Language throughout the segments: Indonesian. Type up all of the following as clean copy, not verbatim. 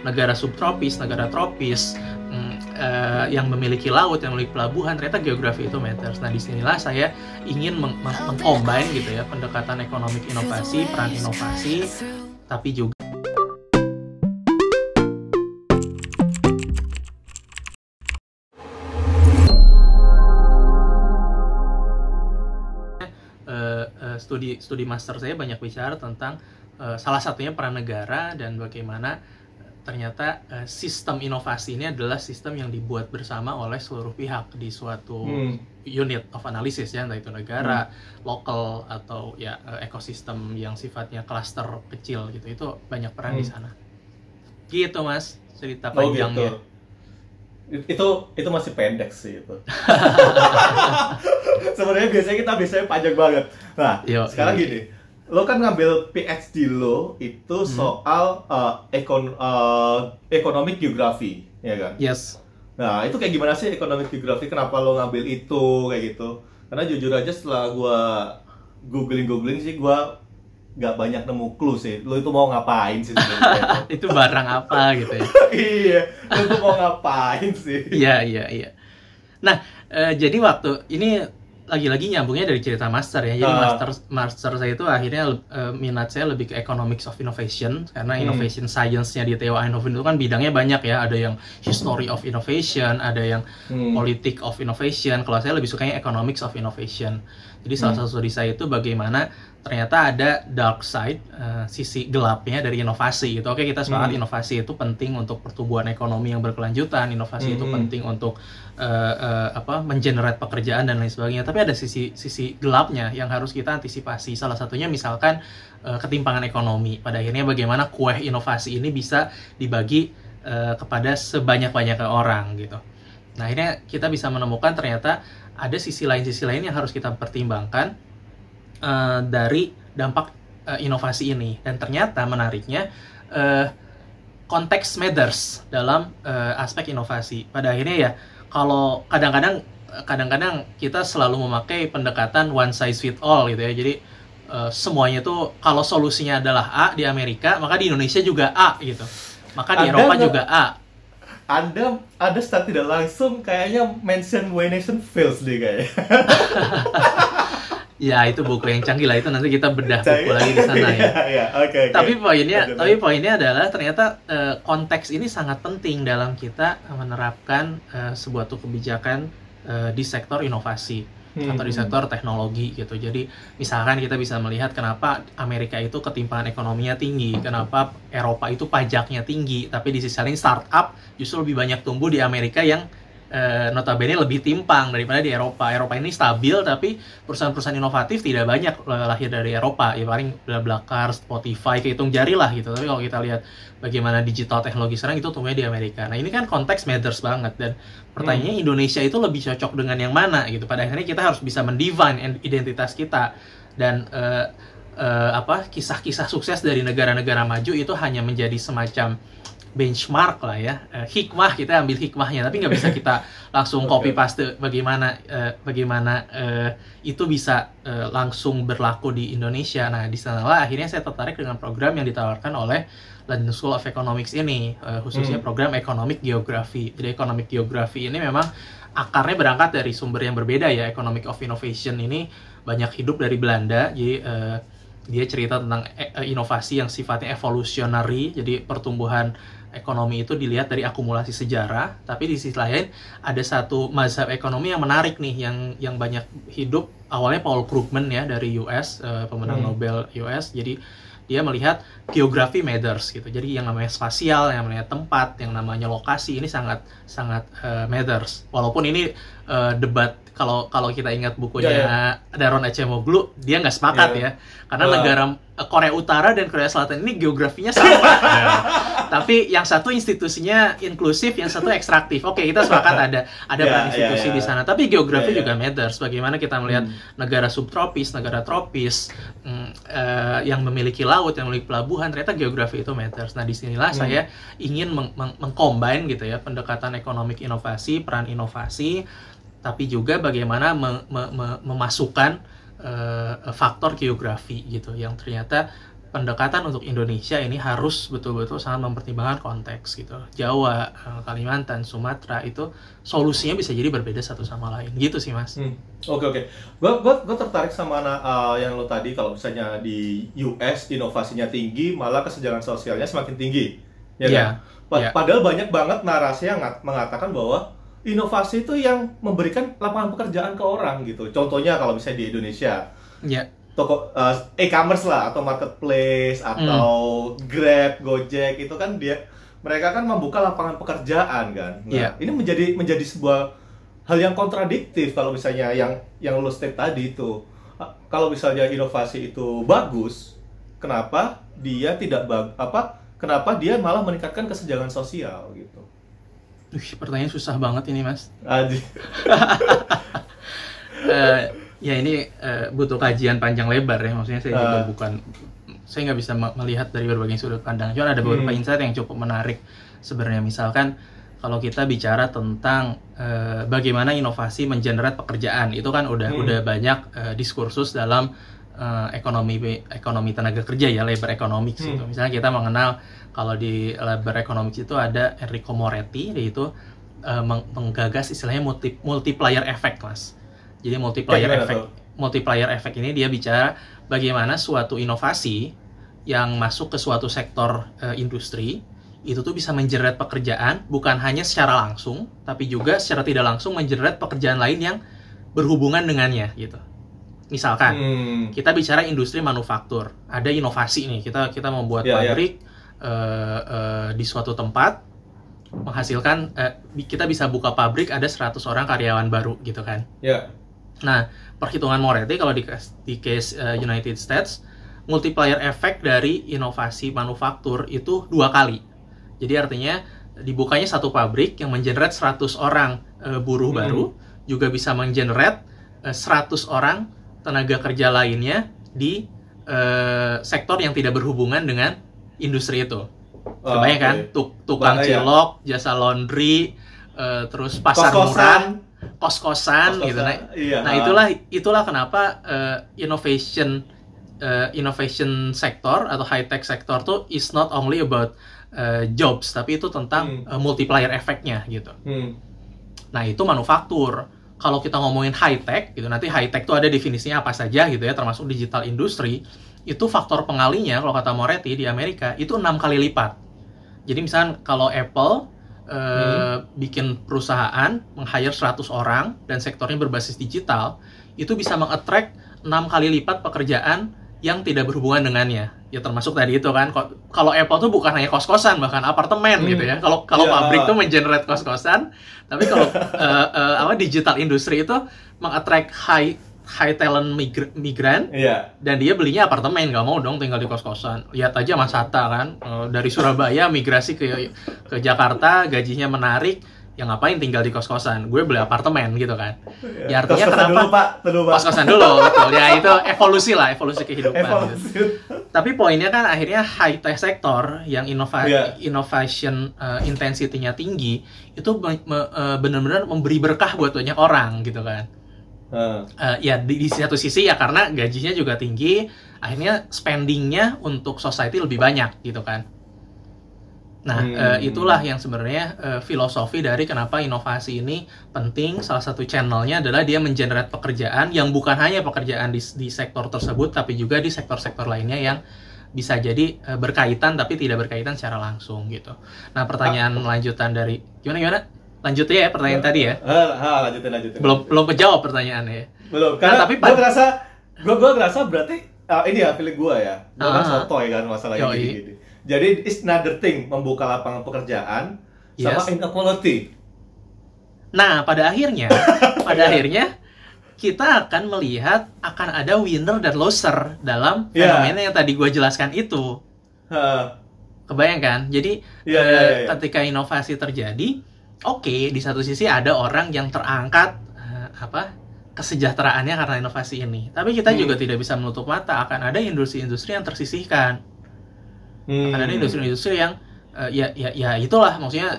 negara subtropis, negara tropis, yang memiliki laut, yang memiliki pelabuhan, ternyata geografi itu matters. Nah, disinilah saya ingin mengcombine gitu ya, pendekatan ekonomi inovasi, peran inovasi, tapi juga studi master saya banyak bicara tentang salah satunya peran negara dan bagaimana ternyata sistem inovasi ini adalah sistem yang dibuat bersama oleh seluruh pihak di suatu unit of analysis ya, entah itu negara, lokal atau ya ekosistem yang sifatnya klaster kecil gitu. Itu banyak peran di sana. Gitu Mas, cerita panjangnya. Itu masih pendek sih itu. Sebenarnya biasanya panjang banget. Nah, sekarang gini, lo kan ngambil PhD lo itu soal economic geography, ya kan? Yes. Nah, itu kayak gimana sih economic geography? Kenapa lo ngambil itu kayak gitu? Karena jujur aja setelah gua googling sih, gua nggak banyak nemu clue sih. Lo itu mau ngapain sih sebenarnya? Itu barang apa gitu ya? Iya, lo itu mau ngapain sih? Iya. Nah, jadi waktu ini lagi-lagi nyambungnya dari cerita master ya. Jadi master saya itu akhirnya minat saya lebih ke economics of innovation, karena innovation science-nya di Theo Eindhoven itu kan bidangnya banyak ya. Ada yang history of innovation, ada yang politik of innovation. Kalau saya lebih sukanya economics of innovation. Jadi salah satu studi saya itu bagaimana ternyata ada dark side, sisi gelapnya dari inovasi gitu. Oke, kita sepakat inovasi itu penting untuk pertumbuhan ekonomi yang berkelanjutan, inovasi itu penting untuk mengenerate pekerjaan dan lain sebagainya. Tapi ada sisi gelapnya yang harus kita antisipasi. Salah satunya misalkan ketimpangan ekonomi. Pada akhirnya bagaimana kue inovasi ini bisa dibagi kepada sebanyak-banyaknya orang gitu. Nah, akhirnya kita bisa menemukan ternyata ada sisi lain yang harus kita pertimbangkan dari dampak inovasi ini. Dan ternyata menariknya konteks matters dalam aspek inovasi. Pada akhirnya ya, kalau kadang-kadang kita selalu memakai pendekatan one size fit all gitu ya. Jadi semuanya tuh kalau solusinya adalah A di Amerika, maka di Indonesia juga A gitu. Maka di Eropa juga A. Ada secara tidak langsung kayaknya mention Why Nation Fails deh kayaknya. Ya, itu buku yang canggih lah, itu nanti kita bedah buku lagi di sana ya. Okay. Tapi poinnya adalah ternyata konteks ini sangat penting dalam kita menerapkan sebuah kebijakan di sektor inovasi atau di sektor teknologi gitu. Jadi misalkan kita bisa melihat kenapa Amerika itu ketimpangan ekonominya tinggi, kenapa Eropa itu pajaknya tinggi, tapi di sisi lain startup justru lebih banyak tumbuh di Amerika yang notabene lebih timpang daripada di Eropa. Eropa ini stabil, tapi perusahaan-perusahaan inovatif tidak banyak lahir dari Eropa. Ya paling BlaBlaCar, Spotify, kehitung jari lah gitu. Tapi kalau kita lihat bagaimana digital teknologi sekarang itu tumbuhnya di Amerika. Nah, ini kan konteks matters banget. Dan pertanyaannya Indonesia itu lebih cocok dengan yang mana gitu. Pada akhirnya kita harus bisa mendefine identitas kita. Dan kisah-kisah sukses dari negara-negara maju itu hanya menjadi semacam benchmark lah ya, hikmah, kita ambil hikmahnya, tapi nggak bisa kita langsung copy paste bagaimana itu bisa langsung berlaku di Indonesia. Nah, di sanalah akhirnya saya tertarik dengan program yang ditawarkan oleh London School of Economics ini, khususnya program Economic Geography. Jadi Economic Geography ini memang akarnya berangkat dari sumber yang berbeda ya. Economic of Innovation ini banyak hidup dari Belanda, jadi dia cerita tentang inovasi yang sifatnya evolutionary, jadi pertumbuhan ekonomi itu dilihat dari akumulasi sejarah. Tapi di sisi lain ada satu mazhab ekonomi yang menarik nih, yang banyak hidup. Awalnya Paul Krugman ya dari US, pemenang Nobel US. Jadi dia melihat geografi matters gitu. Jadi yang namanya spasial, yang namanya tempat, yang namanya lokasi ini sangat matters. Walaupun ini debat, kalau kita ingat bukunya Daron Acemoglu, dia nggak sepakat ya. Karena negara Korea Utara dan Korea Selatan ini geografinya sama. Tapi yang satu institusinya inklusif, yang satu ekstraktif. Oke, kita sepakat ada peran institusi di sana. Tapi geografi juga matters. Bagaimana kita melihat negara subtropis, negara tropis, yang memiliki laut, yang memiliki pelabuhan, ternyata geografi itu matters. Nah, disinilah saya ingin mengcombine gitu ya, pendekatan ekonomi inovasi, peran inovasi, tapi juga bagaimana memasukkan faktor geografi gitu, yang ternyata pendekatan untuk Indonesia ini harus betul-betul sangat mempertimbangkan konteks gitu. Jawa, Kalimantan, Sumatera itu solusinya bisa jadi berbeda satu sama lain. Gitu sih, Mas. Oke. Gua tertarik sama yang lo tadi, kalau misalnya di US inovasinya tinggi, malah kesenjangan sosialnya semakin tinggi. Ya kan? Padahal banyak banget narasi yang mengatakan bahwa inovasi itu yang memberikan lapangan pekerjaan ke orang gitu. Contohnya kalau misalnya di Indonesia. Toko e-commerce lah, atau marketplace, atau Grab, Gojek, itu kan mereka kan membuka lapangan pekerjaan kan. Nah, ini menjadi sebuah hal yang kontradiktif kalau misalnya yang lo state tadi itu. Kalau misalnya inovasi itu bagus, kenapa dia kenapa dia malah meningkatkan kesenjangan sosial gitu. Pertanyaan susah banget ini, Mas. Ya ini butuh kajian panjang lebar ya, maksudnya saya juga saya nggak bisa melihat dari berbagai sudut pandang. Cuma ada beberapa insight yang cukup menarik sebenarnya. Misalkan kalau kita bicara tentang bagaimana inovasi mengenerate pekerjaan, itu kan udah banyak diskursus dalam ekonomi tenaga kerja ya, labor economics itu. Misalnya kita mengenal kalau di labor economics itu ada Enrico Moretti, yaitu menggagas istilahnya multiplier effect, Mas. Jadi multiplier effect ini dia bicara bagaimana suatu inovasi yang masuk ke suatu sektor industri itu tuh bisa menjerat pekerjaan bukan hanya secara langsung, tapi juga secara tidak langsung menjerat pekerjaan lain yang berhubungan dengannya gitu. Misalkan kita bicara industri manufaktur, ada inovasi nih, kita membuat pabrik di suatu tempat menghasilkan kita bisa buka pabrik ada 100 orang karyawan baru gitu kan. Nah, perhitungan Moretti kalau di case United States, multiplier effect dari inovasi manufaktur itu 2 kali. Jadi artinya dibukanya satu pabrik yang mengenerate 100 orang buruh baru, juga bisa mengenerate 100 orang tenaga kerja lainnya di sektor yang tidak berhubungan dengan industri itu. Kebayang kan? Tukang cilok, jasa laundry, terus pasar murah, kos-kosan gitu. Nah, itulah kenapa innovation sector atau high tech sector tuh is not only about jobs, tapi itu tentang multiplier effect-nya gitu. Nah, itu manufaktur. Kalau kita ngomongin high tech gitu, nanti high tech itu ada definisinya apa saja gitu ya, termasuk digital industry. Itu faktor pengalinya kalau kata Moretti di Amerika itu 6 kali lipat. Jadi misalnya kalau Apple bikin perusahaan, meng-hire 100 orang dan sektornya berbasis digital, itu bisa meng-attract 6 kali lipat pekerjaan yang tidak berhubungan dengannya. Ya termasuk tadi itu kan, kalau Apple tuh bukan hanya kos-kosan, bahkan apartemen gitu ya. Kalau pabrik tuh mengenerate kos-kosan, tapi kalau digital industry itu meng-attract high talent migran, dan dia belinya apartemen, nggak mau dong tinggal di kos-kosan. Lihat aja Mas Hatta kan, dari Surabaya migrasi ke Jakarta, gajinya menarik, ya ngapain tinggal di kos-kosan, gue beli apartemen gitu kan. Ya artinya kenapa kos-kosan dulu, betul ya, itu evolusi kehidupan gitu. Tapi poinnya kan akhirnya high tech sector yang innovation intensity-nya tinggi itu benar-benar memberi berkah buat banyak orang gitu kan. Ya di satu sisi ya karena gajinya juga tinggi, akhirnya spendingnya untuk society lebih banyak gitu kan. Nah, itulah yang sebenarnya filosofi dari kenapa inovasi ini penting. Salah satu channelnya adalah dia mengenerate pekerjaan yang bukan hanya pekerjaan di sektor tersebut, tapi juga di sektor-sektor lainnya yang bisa jadi berkaitan tapi tidak berkaitan secara langsung gitu. Nah, pertanyaan lanjutan dari gimana? Lanjut ya pertanyaan tadi ya. Lanjutin. Belum kejawab pertanyaannya. Belum. Karena tapi gue ngerasa berarti ini ya feeling gue ya. Gue kan sotoy kan masalah gini. Jadi it's another thing membuka lapangan pekerjaan sama inequality. Nah, pada akhirnya kita akan melihat akan ada winner dan loser dalam fenomena yang tadi gue jelaskan itu. Kebayang kan? Jadi ketika inovasi terjadi, di satu sisi ada orang yang terangkat kesejahteraannya karena inovasi ini. Tapi kita juga tidak bisa menutup mata akan ada industri-industri yang tersisihkan. Akan ada industri-industri yang ya itulah maksudnya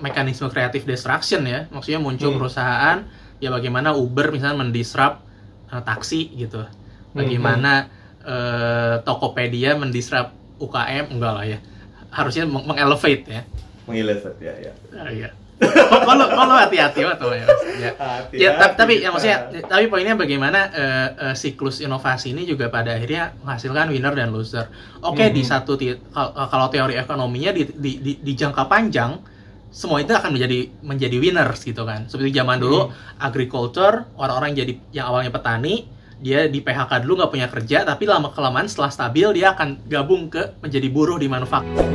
mekanisme creative destruction ya. Maksudnya muncul perusahaan ya bagaimana Uber misalnya mendisrupt taksi gitu. Bagaimana Tokopedia mendisrupt UKM, enggak lah ya. Harusnya mengelevate ya. Mengelevate ya. Iya. Kalau hati-hati atau ya. Ya, tapi ya maksudnya, tapi poinnya bagaimana siklus inovasi ini juga pada akhirnya menghasilkan winner dan loser. Oke, di satu kalau teori ekonominya di jangka panjang semua itu akan menjadi winners gitu kan. Seperti zaman dulu agriculture, orang-orang jadi yang awalnya petani, dia di PHK dulu nggak punya kerja, tapi lama kelamaan setelah stabil dia akan gabung menjadi buruh di manufaktur.